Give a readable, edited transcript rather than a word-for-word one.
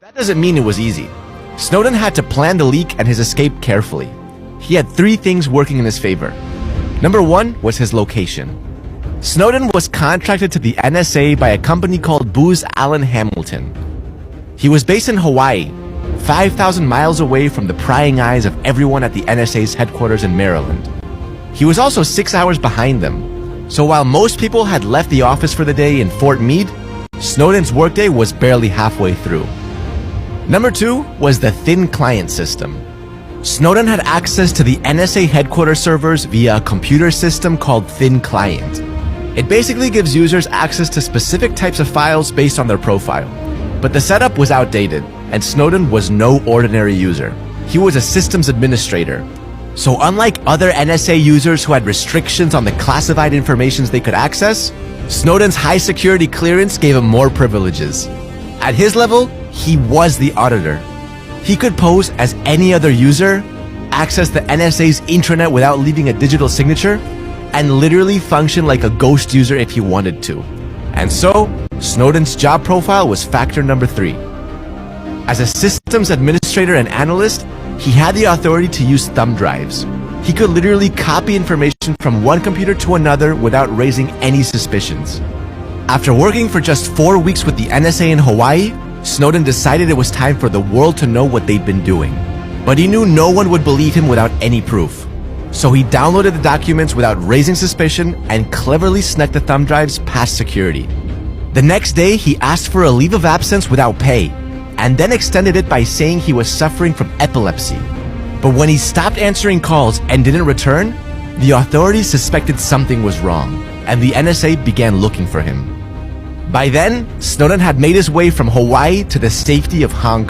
That doesn't mean it was easy. Snowden had to plan the leak and his escape carefully. He had three things working in his favor. Number one was his location. Snowden was contracted to the NSA by a company called Booz Allen Hamilton. He was based in Hawaii, 5,000 miles away from the prying eyes of everyone at the NSA's headquarters in Maryland. He was also 6 hours behind them. So while most people had left the office for the day in Fort Meade, Snowden's workday was barely halfway through. Number two was the thin client system. Snowden had access to the NSA headquarters servers via a computer system called Thin Client. It basically gives users access to specific types of files based on their profile. But the setup was outdated, and Snowden was no ordinary user. He was a systems administrator. So unlike other NSA users who had restrictions on the classified information they could access, Snowden's high security clearance gave him more privileges. At his level, he was the auditor. He could pose as any other user, access the NSA's intranet without leaving a digital signature, and literally function like a ghost user if he wanted to. And so, Snowden's job profile was factor number three. As a systems administrator and analyst, he had the authority to use thumb drives. He could literally copy information from one computer to another without raising any suspicions. After working for just 4 weeks with the NSA in Hawaii, Snowden decided it was time for the world to know what they'd been doing. But he knew no one would believe him without any proof. So he downloaded the documents without raising suspicion and cleverly snuck the thumb drives past security. The next day, he asked for a leave of absence without pay, and then extended it by saying he was suffering from epilepsy. But when he stopped answering calls and didn't return, the authorities suspected something was wrong, and the NSA began looking for him. By then, Snowden had made his way from Hawaii to the safety of Hong Kong.